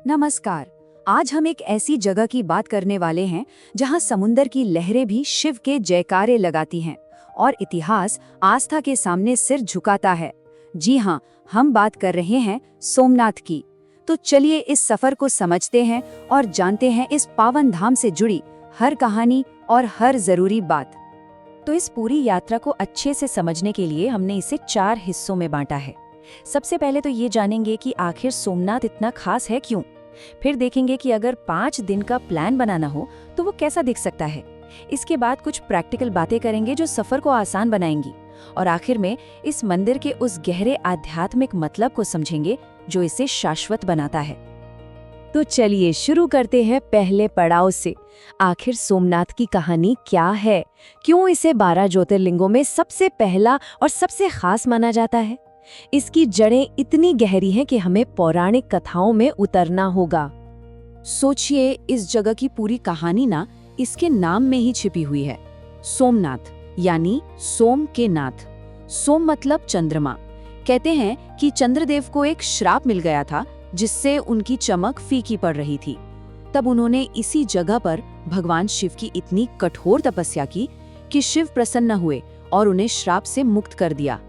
नमस्कार। आज हम एक ऐसी जगह की बात करने वाले हैं जहां समुंदर की लहरें भी शिव के जयकारे लगाती हैं और इतिहास आस्था के सामने सिर झुकाता है। जी हाँ, हम बात कर रहे हैं सोमनाथ की। तो चलिए इस सफर को समझते हैं और जानते हैं इस पावन धाम से जुड़ी हर कहानी और हर जरूरी बात। तो इस पूरी यात्रा को अच्छे से समझने के लिए हमने इसे 4 हिस्सों में बांटा है। सबसे पहले तो ये जानेंगे कि आखिर सोमनाथ इतना खास है क्यों। फिर देखेंगे कि अगर 5 दिन का प्लान बनाना हो तो वो कैसा दिख सकता है। इसके बाद कुछ प्रैक्टिकल बातें करेंगे जो सफर को आसान बनाएंगी। और आखिर में इस मंदिर के उस गहरे आध्यात्मिक मतलब को समझेंगे जो इसे शाश्वत बनाता है। तो चलिए शुरू करते हैं पहले पड़ाव से। आखिर सोमनाथ की कहानी क्या है? क्यों इसे 12 ज्योतिर्लिंगों में सबसे पहला और सबसे खास माना जाता है? इसकी जड़ें इतनी गहरी हैं कि हमें पौराणिक कथाओं में उतरना होगा। सोचिए, इस जगह की पूरी कहानी ना इसके नाम में ही छिपी हुई है। सोमनाथ यानी सोम के नाथ। सोम मतलब चंद्रमा। कहते हैं कि चंद्रदेव को एक श्राप मिल गया था जिससे उनकी चमक फीकी पड़ रही थी। तब उन्होंने इसी जगह पर भगवान शिव की इतनी कठोर तपस्या की कि शिव प्रसन्न हुए और उन्हें श्राप से मुक्त कर दिया।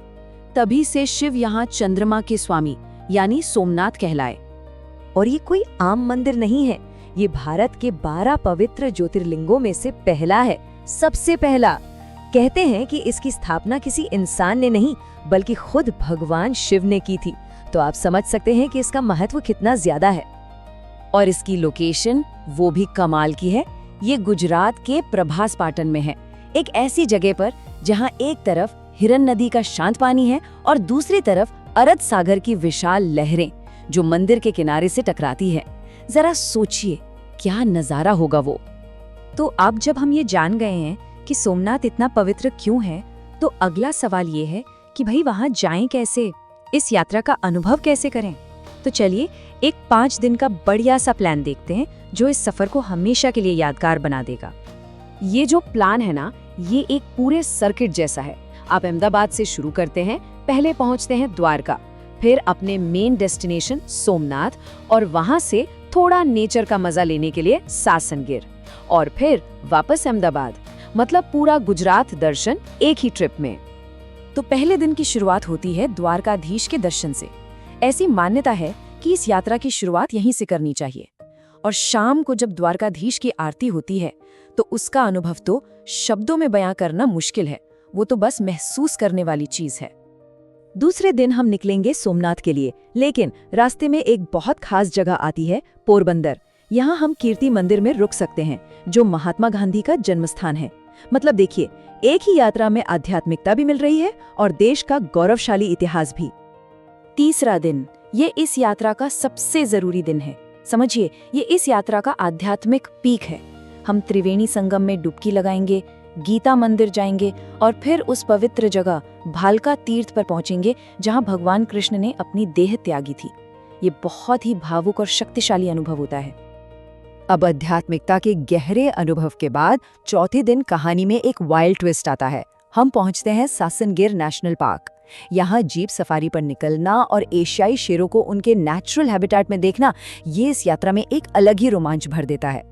तभी से शिव यहाँ चंद्रमा के स्वामी यानी सोमनाथ कहलाए। और ये कोई आम मंदिर नहीं है, ये भारत के 12 पवित्र ज्योतिर्लिंगों में से पहला है, सबसे पहला। कहते हैं कि इसकी स्थापना किसी इंसान ने नहीं बल्कि खुद भगवान शिव ने की थी। तो आप समझ सकते हैं कि इसका महत्व कितना ज्यादा है। और इसकी लोकेशन वो भी कमाल की है। ये गुजरात के प्रभास पाटन में है, एक ऐसी जगह पर जहाँ एक तरफ हिरन नदी का शांत पानी है और दूसरी तरफ अरब सागर की विशाल लहरें जो मंदिर के किनारे से टकराती है। जरा सोचिए क्या नजारा होगा वो। तो अब जब हम ये जान गए हैं कि सोमनाथ इतना पवित्र क्यों है, तो अगला सवाल ये है कि भाई वहां जाएं कैसे, इस यात्रा का अनुभव कैसे करें। तो चलिए एक 5 दिन का बढ़िया सा प्लान देखते हैं जो इस सफर को हमेशा के लिए यादगार बना देगा। ये जो प्लान है ना, ये एक पूरे सर्किट जैसा है। आप अहमदाबाद से शुरू करते हैं, पहले पहुंचते हैं द्वारका, फिर अपने मेन डेस्टिनेशन सोमनाथ और वहां से थोड़ा नेचर का मजा लेने के लिए सासनगिर और फिर वापस अहमदाबाद। मतलब पूरा गुजरात दर्शन एक ही ट्रिप में। तो पहले दिन की शुरुआत होती है द्वारकाधीश के दर्शन से। ऐसी मान्यता है कि इस यात्रा की शुरुआत यहीं से करनी चाहिए। और शाम को जब द्वारकाधीश की आरती होती है तो उसका अनुभव तो शब्दों में बयां करना मुश्किल है, वो तो बस महसूस करने वाली चीज है। दूसरे दिन हम निकलेंगे सोमनाथ के लिए, लेकिन रास्ते में एक बहुत खास जगह आती है, पोरबंदर। यहाँ हम कीर्ति मंदिर में रुक सकते हैं जो महात्मा गांधी का जन्मस्थान है। मतलब देखिए, एक ही यात्रा में आध्यात्मिकता भी मिल रही है और देश का गौरवशाली इतिहास भी। तीसरा दिन, ये इस यात्रा का सबसे जरूरी दिन है। समझिए, ये इस यात्रा का आध्यात्मिक पीक है। हम त्रिवेणी संगम में डुबकी लगाएंगे, गीता मंदिर जाएंगे और फिर उस पवित्र जगह भालका तीर्थ पर पहुंचेंगे जहां भगवान कृष्ण ने अपनी देह त्यागी थी। ये बहुत ही भावुक और शक्तिशाली अनुभव होता है। अब आध्यात्मिकता के गहरे अनुभव के बाद चौथे दिन कहानी में एक वाइल्ड ट्विस्ट आता है। हम पहुंचते हैं सासनगिर नेशनल पार्क। यहाँ जीप सफारी पर निकलना और एशियाई शेरों को उनके नेचुरल हैबिटेट में देखना, ये इस यात्रा में एक अलग ही रोमांच भर देता है।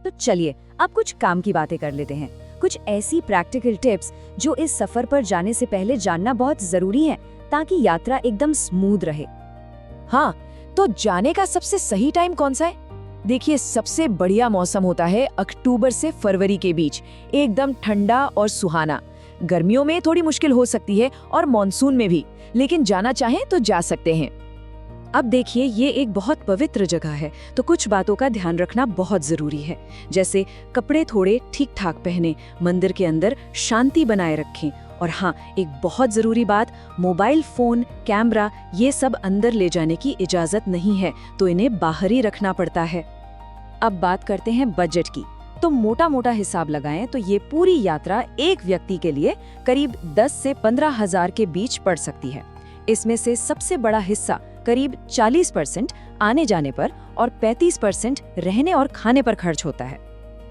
तो चलिए अब कुछ काम की बातें कर लेते हैं। कुछ ऐसी प्रैक्टिकल टिप्स जो इस सफर पर जाने से पहले जानना बहुत जरूरी है ताकि यात्रा एकदम स्मूथ रहे। हाँ, तो जाने का सबसे सही टाइम कौन सा है? देखिए, सबसे बढ़िया मौसम होता है अक्टूबर से फरवरी के बीच, एकदम ठंडा और सुहाना। गर्मियों में थोड़ी मुश्किल हो सकती है और मॉनसून में भी, लेकिन जाना चाहें तो जा सकते हैं। अब देखिए, ये एक बहुत पवित्र जगह है तो कुछ बातों का ध्यान रखना बहुत जरूरी है। जैसे कपड़े थोड़े ठीक ठाक पहने, मंदिर के अंदर शांति बनाए रखें और हाँ, एक बहुत जरूरी बात, मोबाइल फोन, कैमरा ये सब अंदर ले जाने की इजाजत नहीं है, तो इन्हें बाहर ही रखना पड़ता है। अब बात करते हैं बजट की। तो मोटा मोटा हिसाब लगाएं तो ये पूरी यात्रा एक व्यक्ति के लिए करीब 10 से 15 हजार के बीच पड़ सकती है। इसमें से सबसे बड़ा हिस्सा करीब 40% आने जाने पर और 35% रहने और खाने पर खर्च होता है।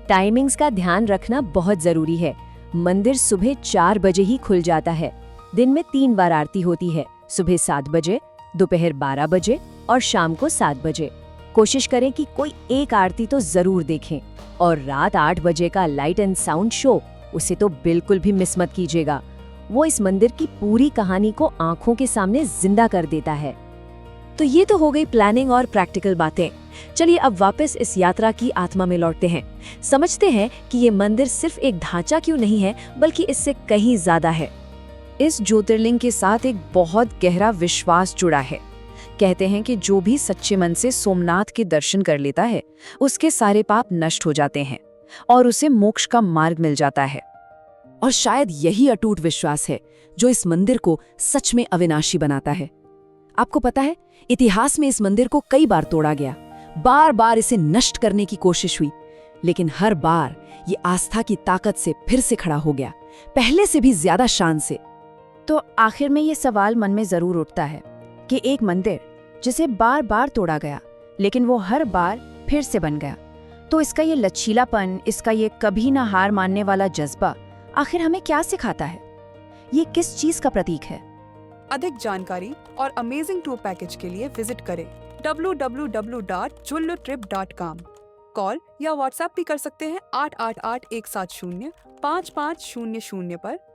टाइमिंग्स का ध्यान रखना बहुत जरूरी है। मंदिर सुबह 4 बजे ही खुल जाता है। दिन में 3 बार आरती होती है, सुबह 7 बजे, दोपहर 12 बजे और शाम को 7 बजे। कोशिश करें कि कोई एक आरती तो जरूर देखें। और रात 8 बजे का लाइट एंड साउंड शो, उसे तो बिल्कुल भी मिस मत कीजिएगा। वो इस मंदिर की पूरी कहानी को आंखों के सामने जिंदा कर देता है। तो ये तो हो गई प्लानिंग और प्रैक्टिकल बातें। चलिए अब वापस इस यात्रा की आत्मा में लौटते हैं। समझते हैं कि ये मंदिर सिर्फ एक ढांचा क्यों नहीं है, बल्कि इससे कहीं ज्यादा है। इस ज्योतिर्लिंग के साथ एक बहुत गहरा विश्वास जुड़ा है। कहते हैं कि जो भी सच्चे मन से सोमनाथ के दर्शन कर लेता है, उसके सारे पाप नष्ट हो जाते हैं और उसे मोक्ष का मार्ग मिल जाता है। और शायद यही अटूट विश्वास है जो इस मंदिर को सच में अविनाशी बनाता है। आपको पता है, इतिहास में इस मंदिर को कई बार तोड़ा गया, बार बार इसे नष्ट करने की कोशिश हुई, लेकिन हर बार ये आस्था की ताकत से फिर से खड़ा हो गया, पहले से भी ज्यादा शान से। तो आखिर में ये सवाल मन में जरूर उठता है कि एक मंदिर जिसे बार बार तोड़ा गया, लेकिन वो हर बार फिर से बन गया, तो इसका ये लचीलापन, इसका ये कभी ना हार मानने वाला जज्बा आखिर हमें क्या सिखाता है? ये किस चीज का प्रतीक है? अधिक जानकारी और अमेजिंग टूर पैकेज के लिए विजिट करें www.jullutrip.com। कॉल या व्हाट्सएप भी कर सकते हैं 888-170-5500 पर।